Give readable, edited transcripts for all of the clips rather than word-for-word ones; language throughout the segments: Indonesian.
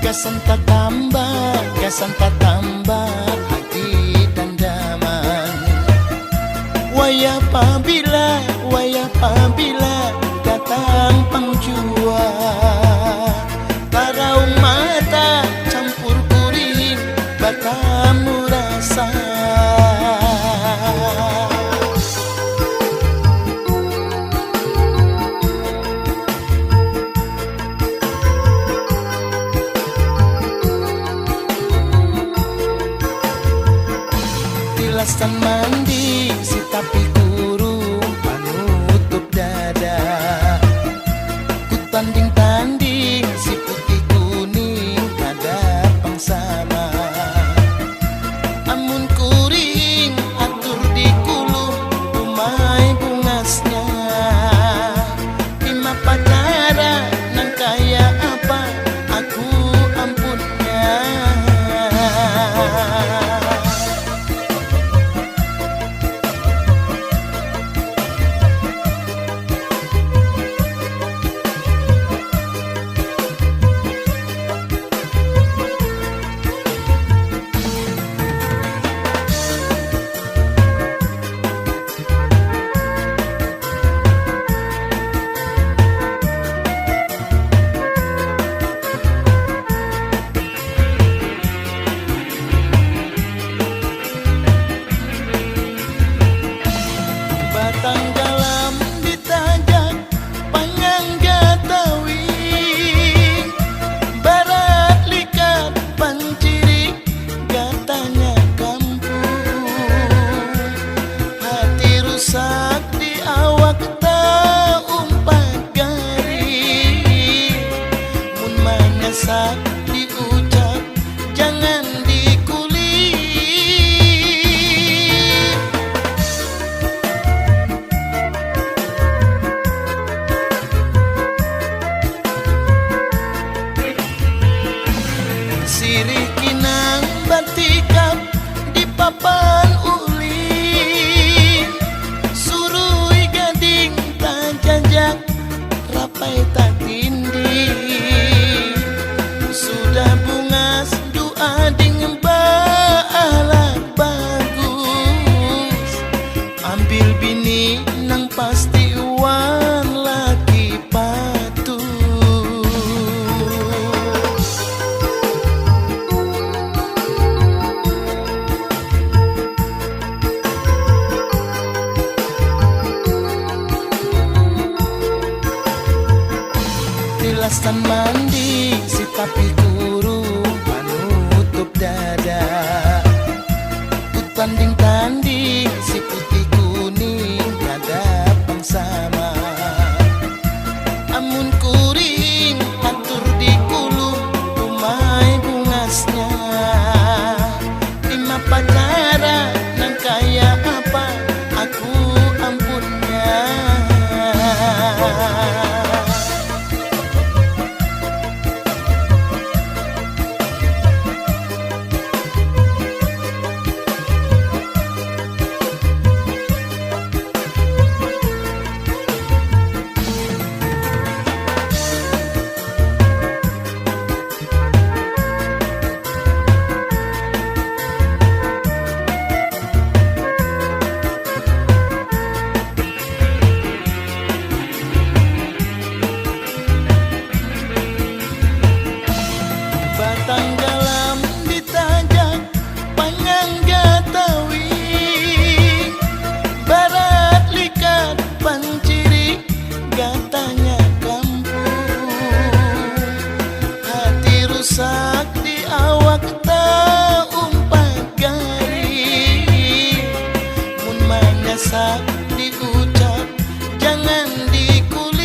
gasan tak tambah hati dan daman. Waya apabila datang pengjua, taraung mata campur kuring bertamu rasa. Tilasan mandi si tapi kurung panutup dada, ku tanding-tanding si putih kuning kada pangsama. Amun kuring atur di kulung umay bungasnya, lima pacara nang kaya apa aku ampunnya. Tanggalam ditajak panyangga tawing, barat likat panciri gatanya kampung. Hati rusak di awak tak umpat garing, mun manyasak diucap jangan sirih kinang batikap di papan ulin, surui gading tak jajak rapai tak tindih. Sudah bungas doa dengan baalak bagus, ambil bini nang pasti wan laki patuh. Tilasan mandi si tapi kurung panutup dada, ku tanding-tanding si putih kuning kada pangsama. Amun kuring atur di kulung umay bungasnya, lima pacara nang kaya apa aku ampunnya. Tanggalam ditajak panyangga tawing, barat likat panciri gatanya kampung. Hati rusak di awak tak umpat garing, mun manyasak diucap jangan dikulit.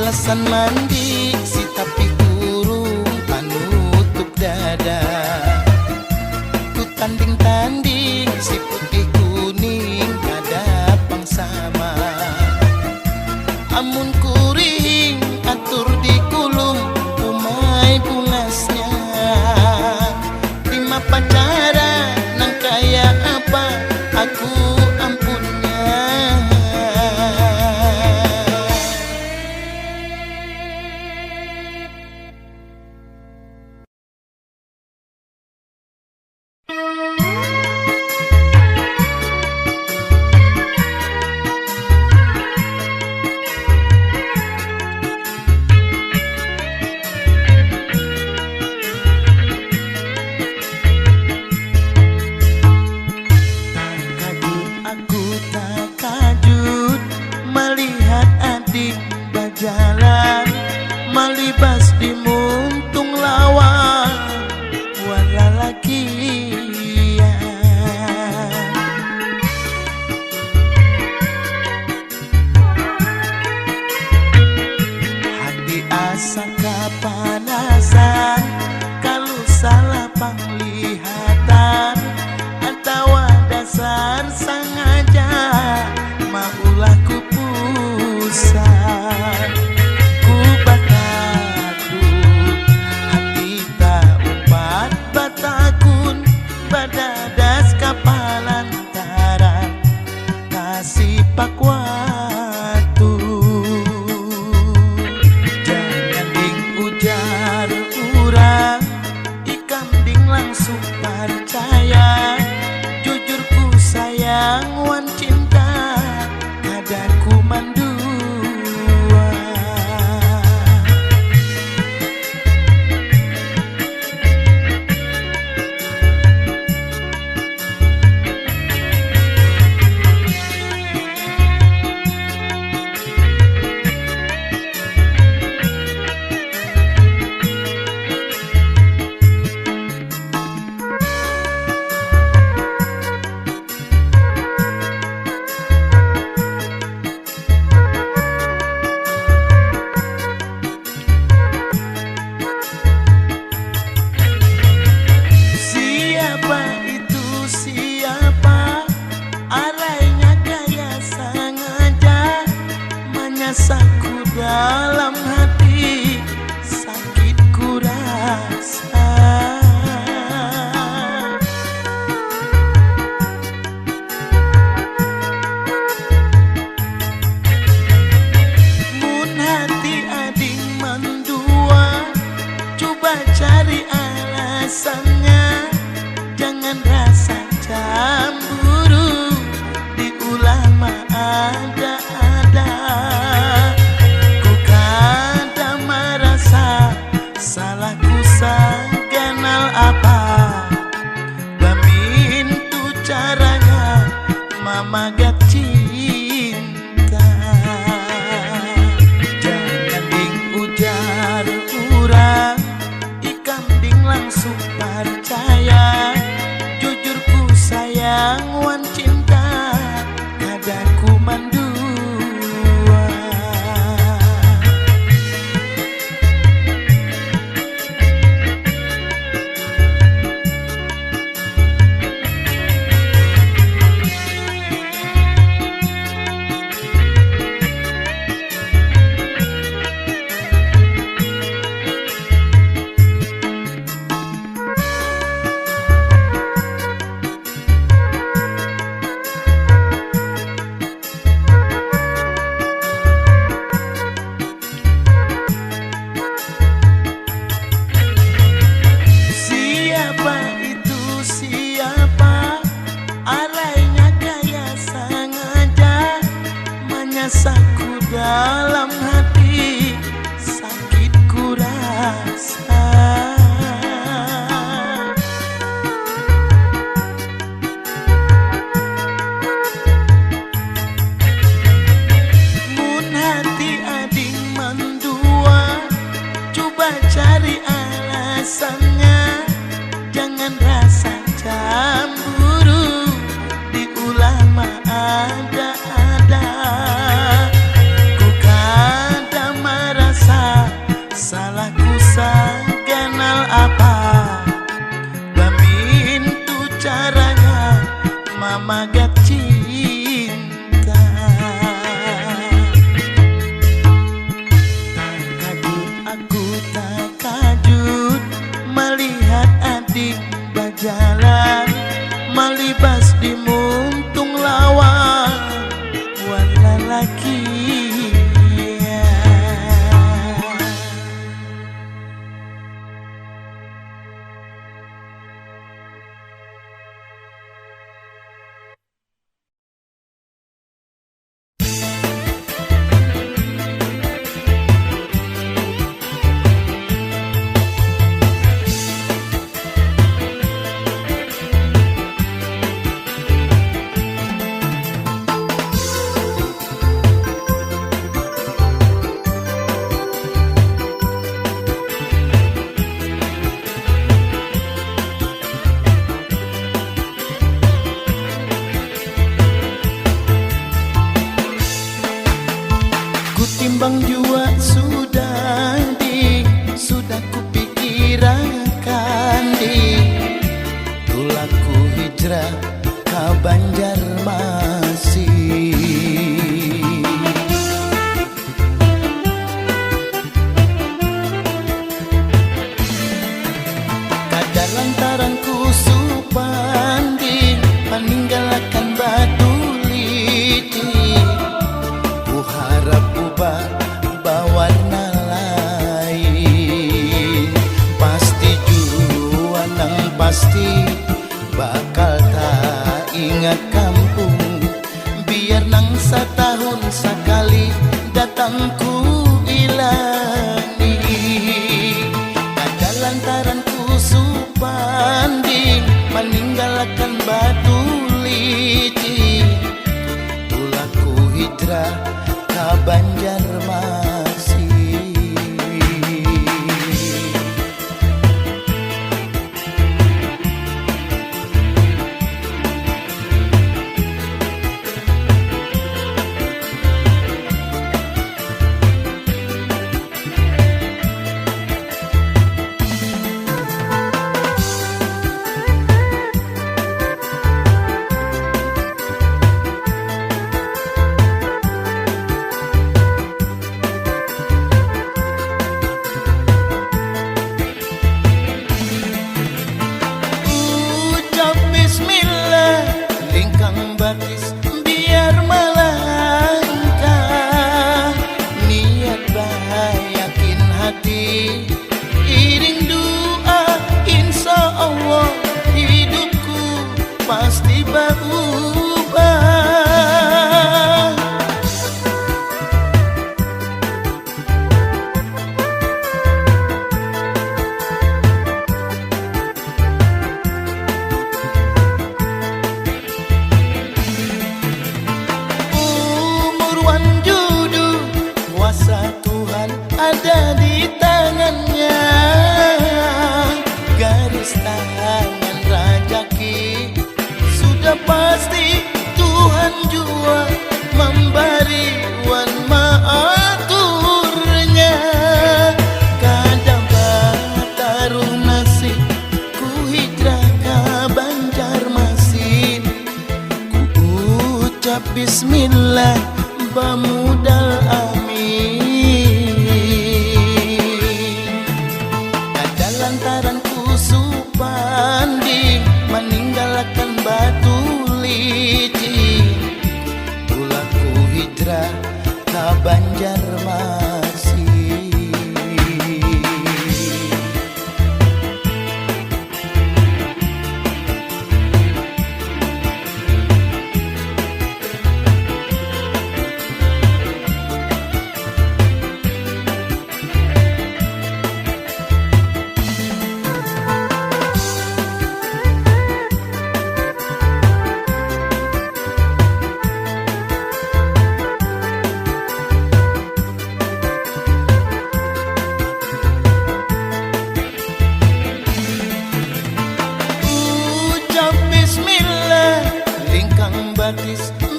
alasan mandi si tapi kurung panutup dada. Ku tanding-tanding si putih kuning kada pangsama. Amun kuring atur di kulung umay bungasnya. Lima pacara nang kaya apa aku ampunnya. Jalan malibas di muntung lawan wala lakian. Hati asa kapanasan kalau salah penglihatan atau dasar sengaja maulah ku pusat. Ku batakun hati tak umpat batakun badadas kapalantaran kasih pakwatu. Jangan ding ujar urang ikam ding langsung percaya. Jujur ku sayang wan cinta kada ku mandua. Rasaku dalam hati sakit ku rasa. Mun hati ading mendua, coba cari alasannya. Jangan rasa cemburu diulah ada. Salahku saganal apa Bamin tu caranya mamagat cinta. Jangan ding ujar urang ikam ding langsung percaya. Jujur ku sayang wan cinta kada ku mandua. biar nang setahun sekali datangku ilangi. Ada lantaran supanding meninggalkan batu licin, tulaku hijrah ke Banjarmasin. Biar melangkah niat baik, yakin hati, iring doa, insya Allah hidupku pasti berubah. Kuasa Tuhan ada di tangannya, garis tangan rajaki sudah pasti Tuhan jua memberi wan maaturnya. Kadang taruh nasib ku hijrah ke Banjarmasin, ku ucap bismillah bamudal amin. Ada lantaran supanding meninggalkan batu licin, tulaku hijrah ke Banjarmasin.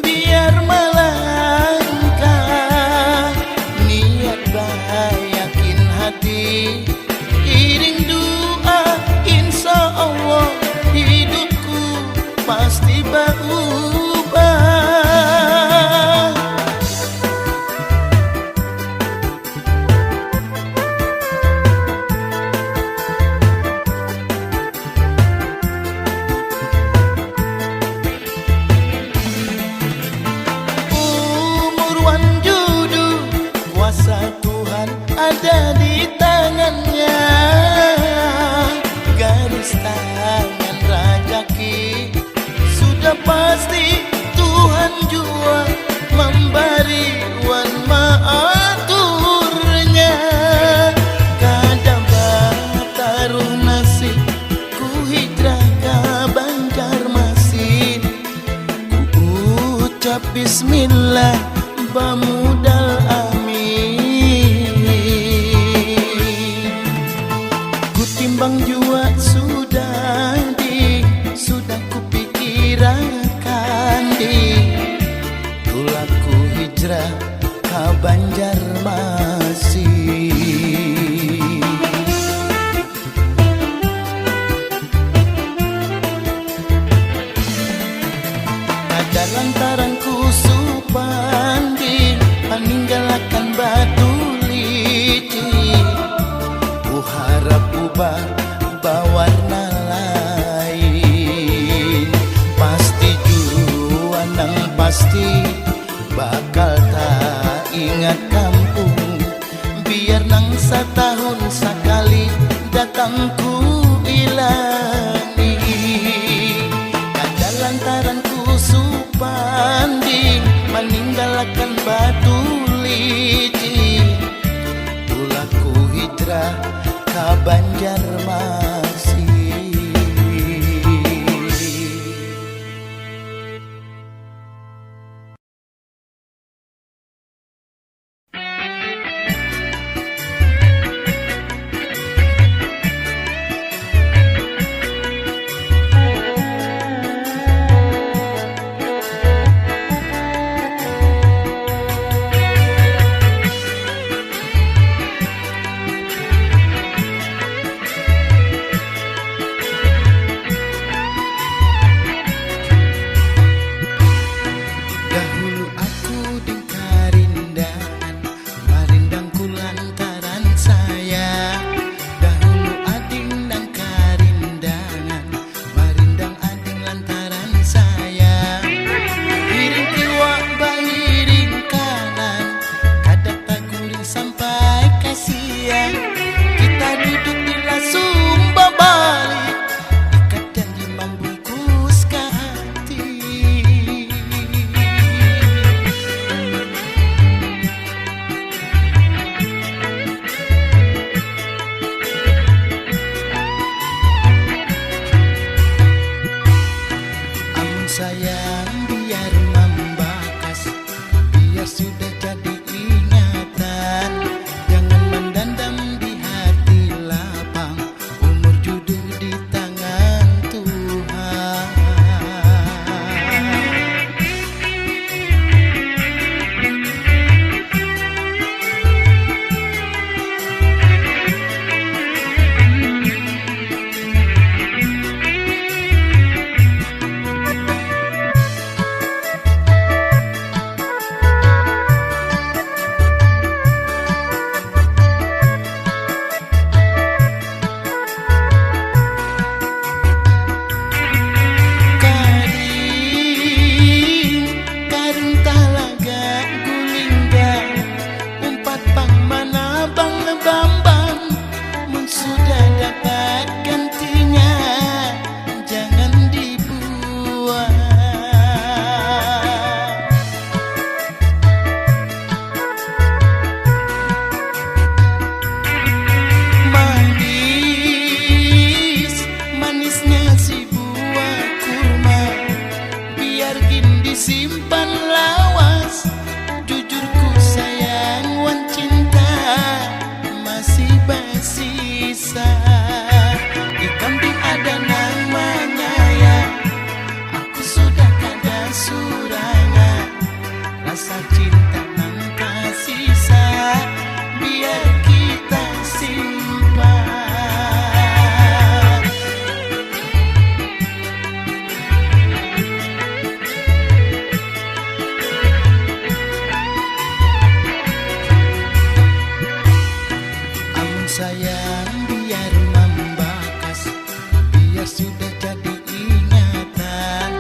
Biar melangkah niat baik, yakin hati, iring doa, insya Allah hidupku pasti berubah. Kuasa Tuhan ada di tangannya, garis tangan rajaki sudah pasti Tuhan jua memberi wan maaturnya. Kadang taruh nasib ku hijrah ke Banjarmasin, ku ucap bismillah bamudal amin. Ku timbang jua sudah kupikirkan tulaku hijrah ke Banjarmasin. Ada lantaran supanding meninggalkan batu licin, ku harap ubah bawarna lain. Pasti jua nang pasti bakal tak ingat kampung, biar nang setahun sekali datangku ilangi. Kada lantaran ku supanding ninggalkan batu licin, tulaku hijrah ka Banjarmasin. Sayang biar membekas, biar sudah jadi ingatan. Jangan mendendam di hati lapang, umur jodoh di tangan Tuhan. Simpan lawas, jujurku sayang wan cinta masih bersisa. Di kambing ada namanya ya, aku sudah kada surangan. Rasa cinta nang kasisa, biar kita simpan. Sayang biar membekas, biar sudah jadi ingatan.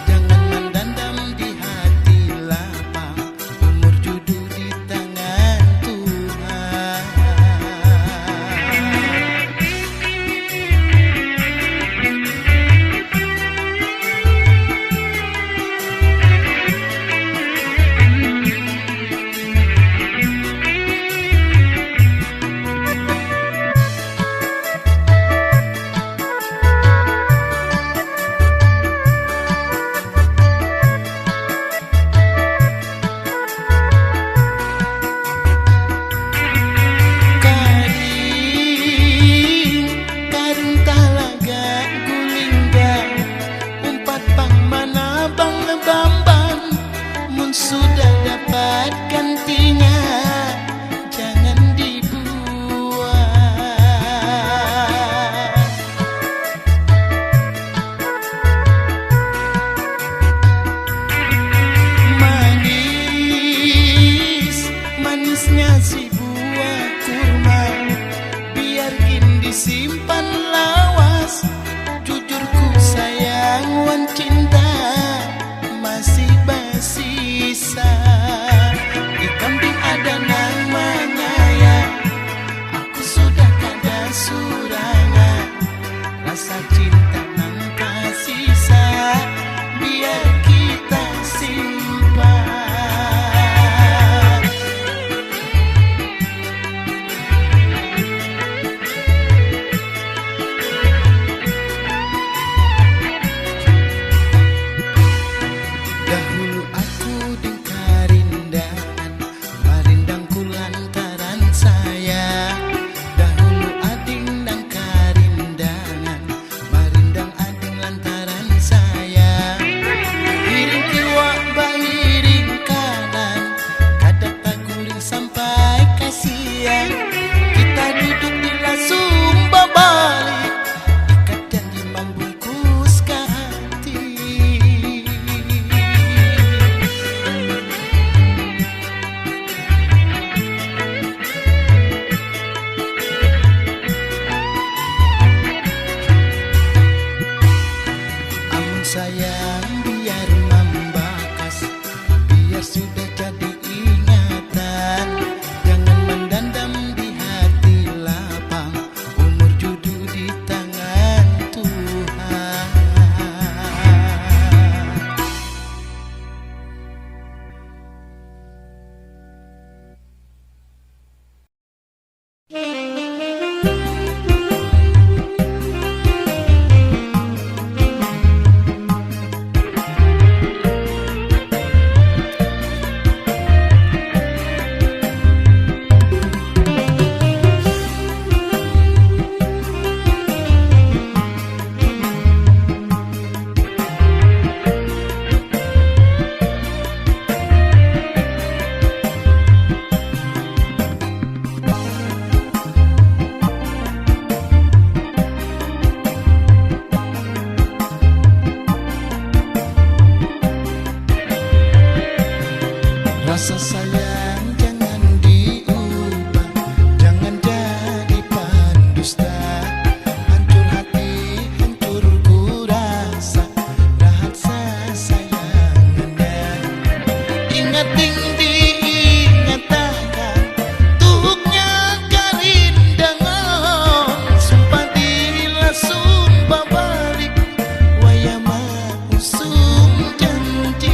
Jangan mendendam di hati lapang, umur jodoh di tangan Tuhan. Sudah dapat gantinya, jangan dibuang. Manis, manisnya si buah kurma, biarkin disimpan lawas. Jujurku sayang wan cinta masih bersisa. Di kambing ada namanya ya, aku sudah kada surangan. Rasa cinta nang kasisa, biar kita simpan. Rasa sayang jangan diubah, jangan jadi pendusta. Hancur hati, hancur ku rasa, rasa sayangnya. Ingat diingatakan, tuhuknya karindangan. Sumpah dilasung babalik, wayama usung janji.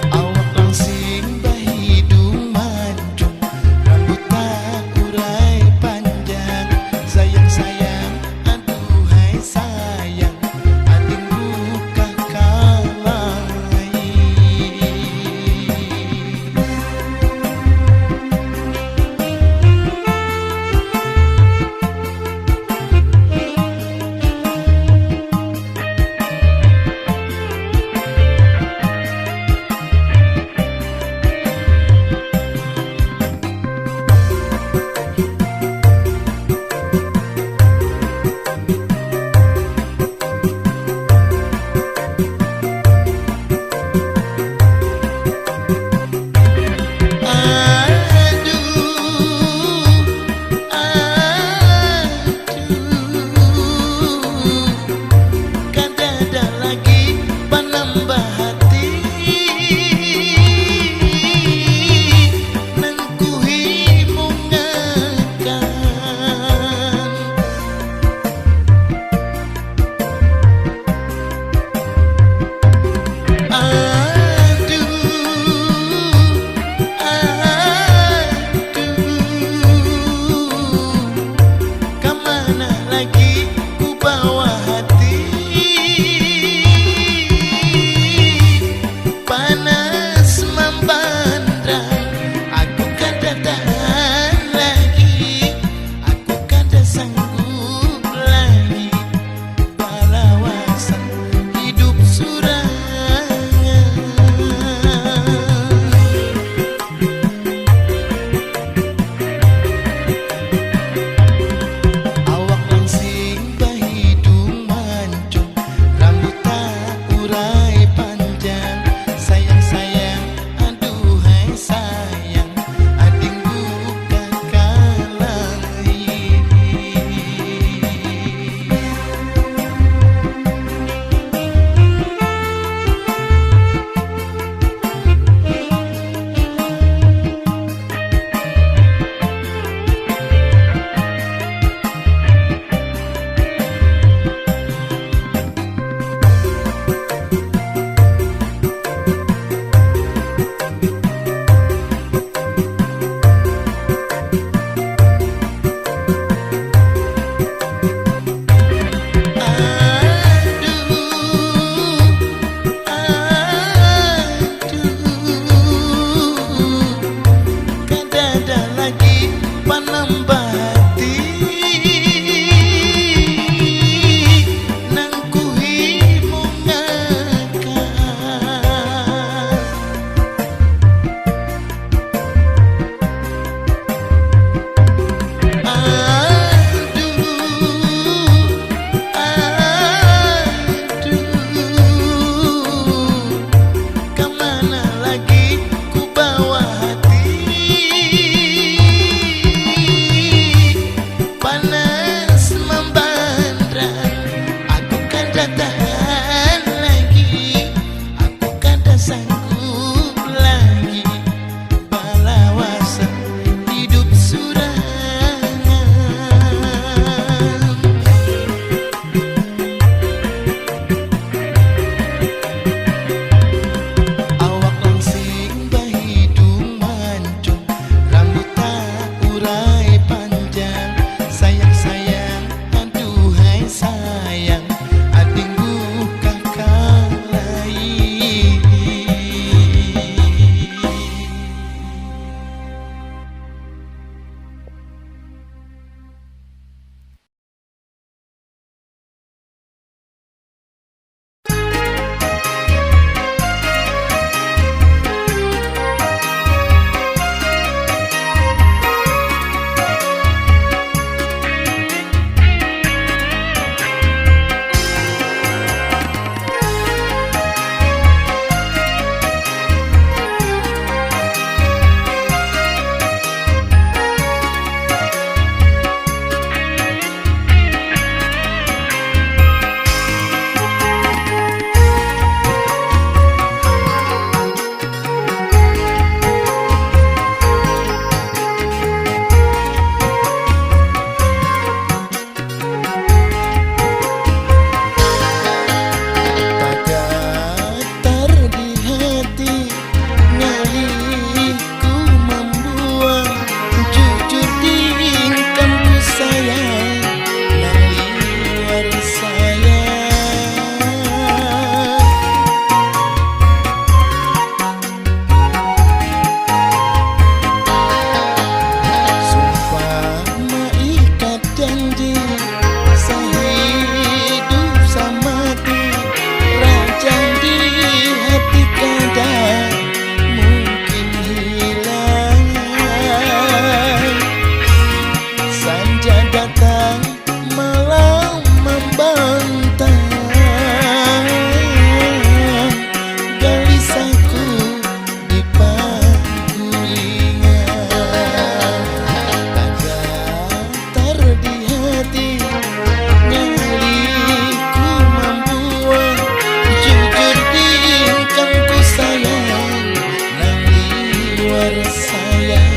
Awak langsing bahidung mancung, rambut tak urai panjang. Sayang sayang, aduhai sayang, ating buka kalai. Kadada lagi panambah hati, nangkuhi mungakan. Kemana lagi ku bawa hati, panas membandang. Aku kada tahan lagi, aku kada sanggup lagi, balawasan hidup surangan. Awak langsing bahidung malam membantah gelisahku di panggulingan. Datar di hati nyaliku membuat jujur di engkau sayang nang liwar sayang.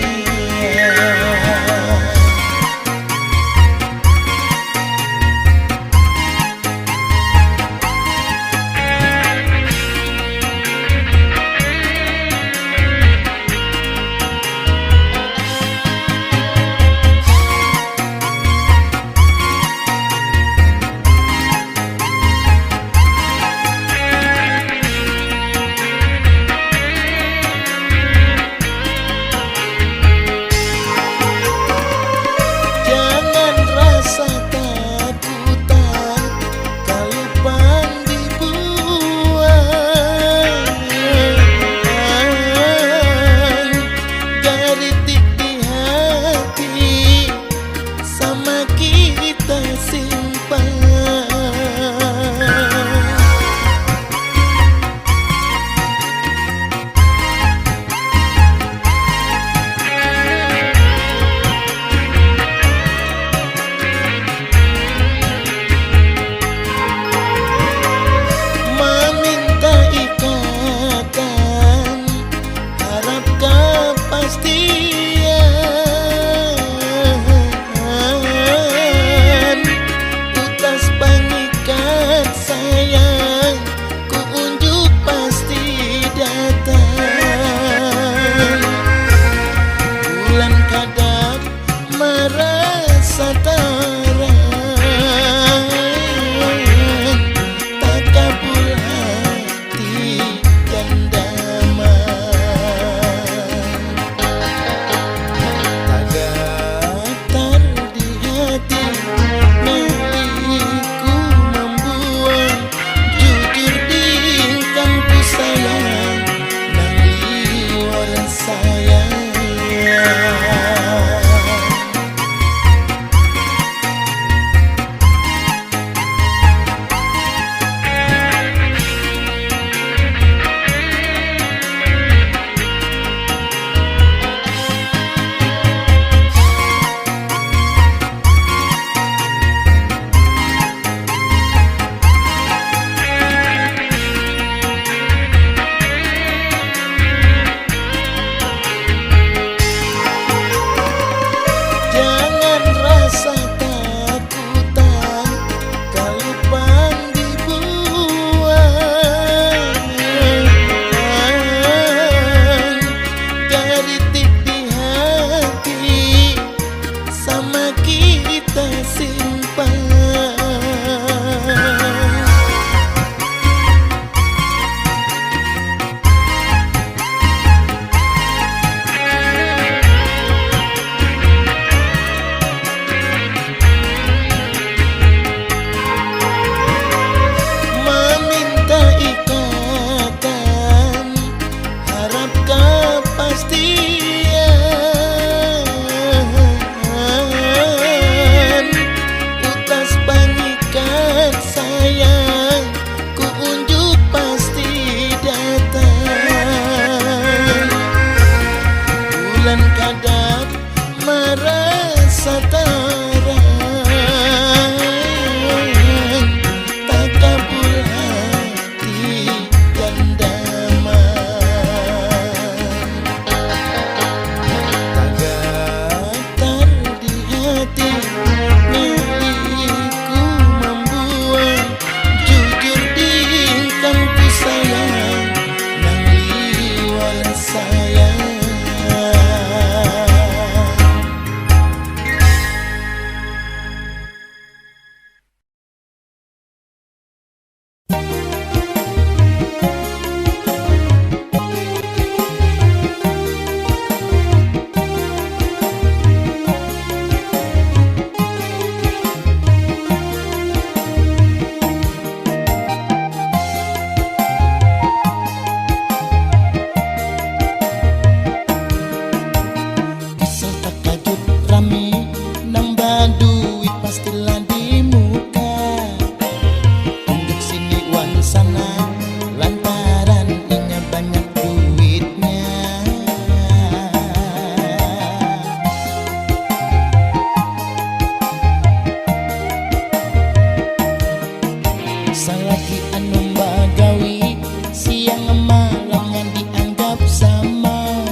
Salagi anu bagawi siang malam yang dianggap sama.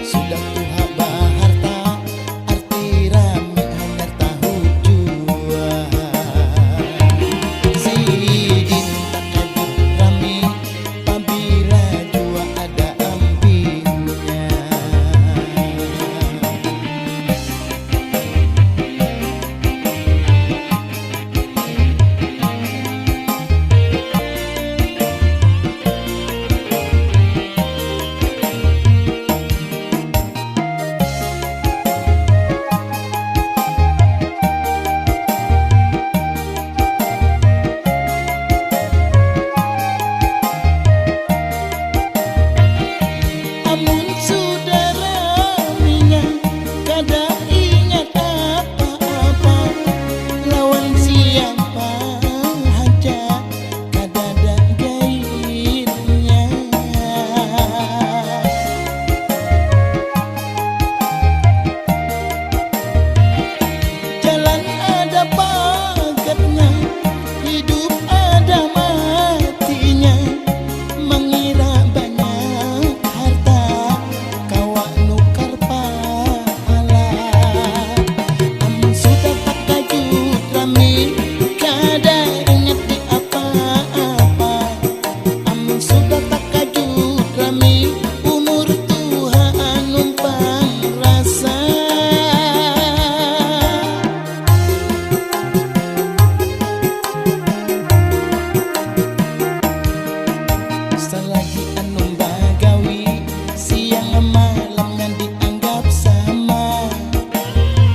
Sudah tuha baharta arti rame hanyar tahu jua. Sidin takajud rame pabila jua ada ampinnya. Amun saudara minyak kada ingat apa-apa, lawan siapa haja kada ada gairnya. Jalan ada pagarnya, hidup ada matinya. Mengira banyak harta kawa nukar pahala. Amun sudah tak kajut rame kada ingat di apa-apa. Amun sudah tak kajut rame umur Tuhan numpang rasa. Selagi anu bagawi siang malam yang dianggap sama.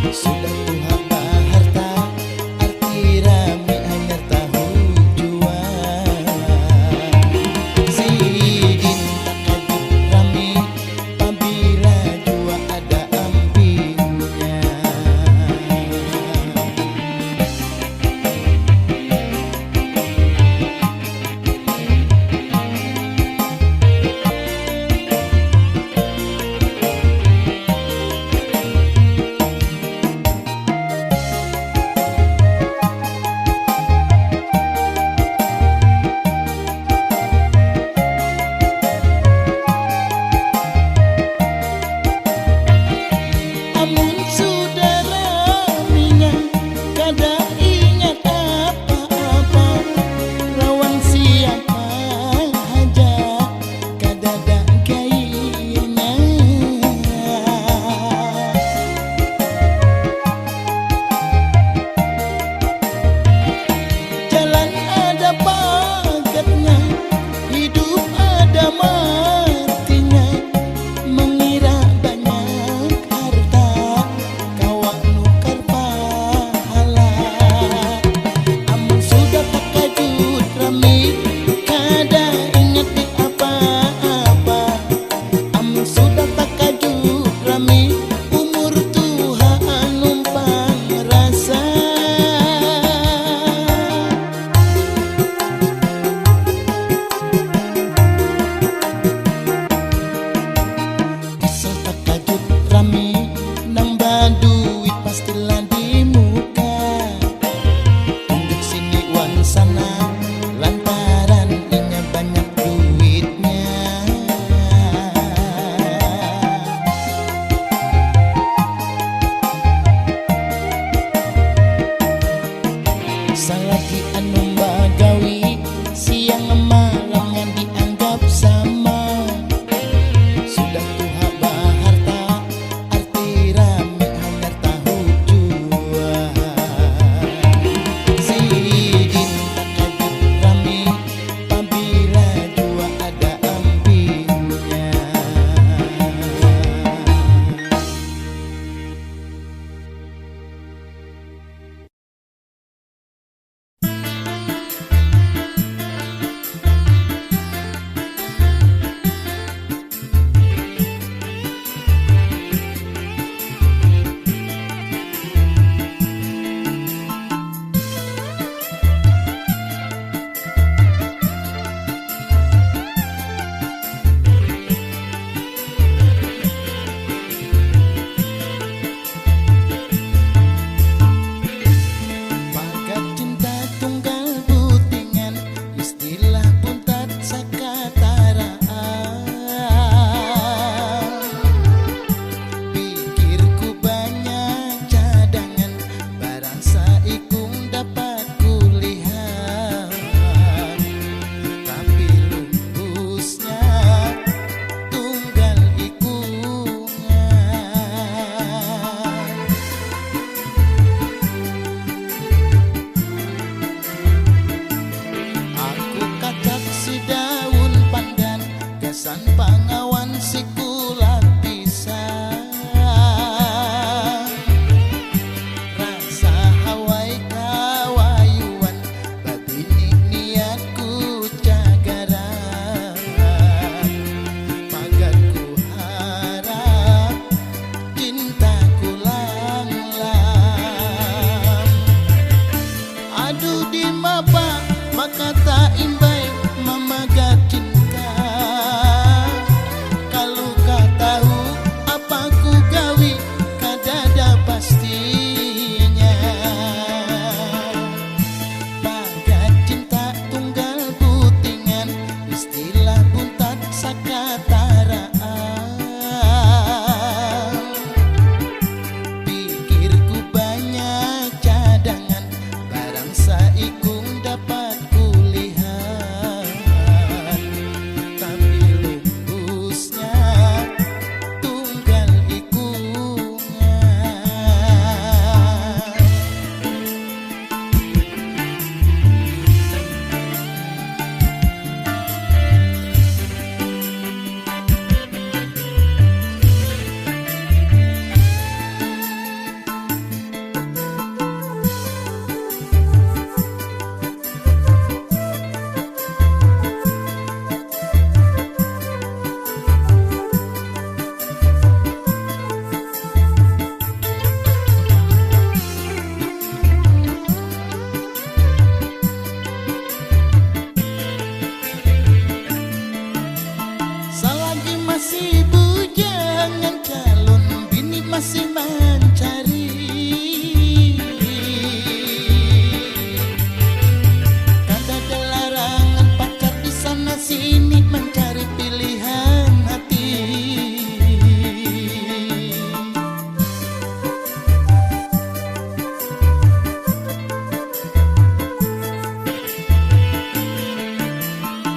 Sudah tuha baharta arti rame hanyar tahu jua. Sidin takajud rame pabila jua ada ampinnya. Amun saudara minyak kada ingat apa-apa, lawan siapa haja kada ada gairnya. Jalan ada pagarnya, hidup ada matinya. Mengira banyak harta kawa nukar pahala. Amun sudah tak kajut rame kada ingat di apa-apa. Amun sudah tak kajut rame umur Tuhan numpang rasa. Asal tak kajut rame nambah duit pastilah di muka. Tunjuk sini wan sana lantaran inya banyak duitnya. Salagi anu bagawi siang malam yang dianggap sama. Sudah tuha baharta arti rame hanyar tahu jua. Sidin takajud rame pabila jua ada ampinnya. katain baik mama gadinka. Kalau kau tahu apa ku gawi kadada pastinya. Bagadin tak tunggal putingan istilah buntat sakataraan. Pikirku banyak cadangan barang saikung dapat kulihat, tapi lumpusnya tunggal ikungan. Selagi masih bujangan calon bini masih mencari. Kadada larangan pacar di sana sini mencari pilihan hati.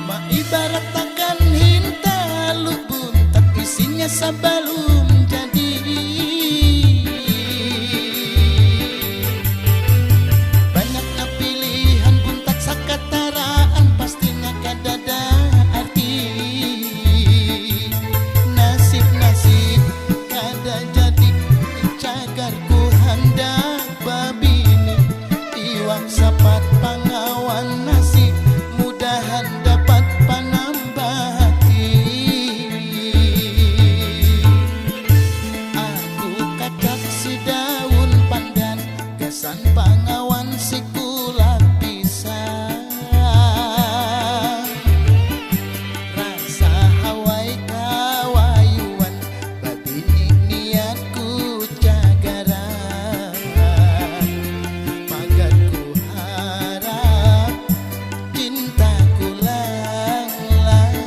Ma ibarat takkan hintalu buntat isinya sebelum jadi. Banyaknya pilihan buntat sakataraan pastinya kadada arti. Nasib-nasib kada jadi cagarku hendak babini. Iwak sapat pangawan nasi mudahan dapat panambah hati. Aku kacak si daun pandan gasan pangawan si kulak pisang. Rasa hawai kawayuan babini niatku cagaran. Magatku harap cintaku lang-lang.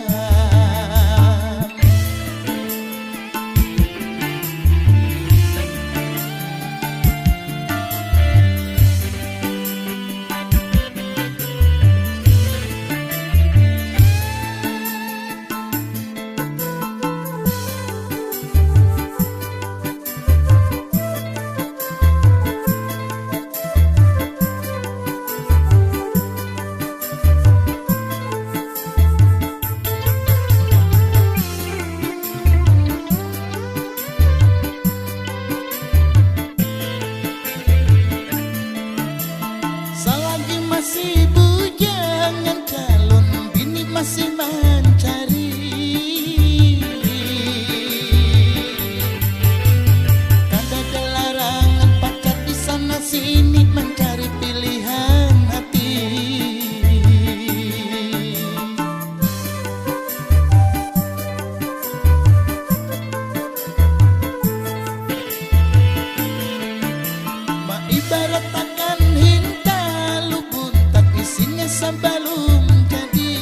Selagi masih bujangan calon bini masih mencari. Kadada larangan pacar di sana sini mencari pilihan hati. Ma ibarat takkan hintalu buntat isinya sebelum jadi.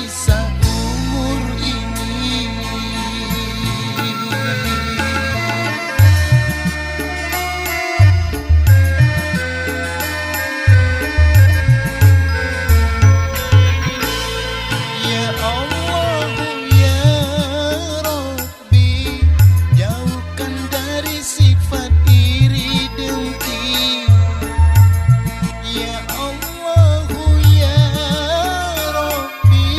seumur ini. Ya Allah, ya Rabbi, jauhkan dari sifat iri dengki. Ya Allah, ya Rabbi,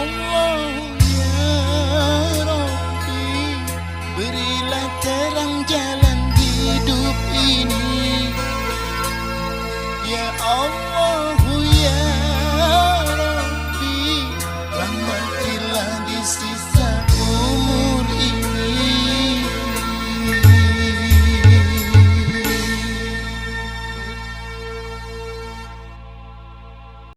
Allah ya Rabbi, berilah terang jalan hidup ini. Ya Allah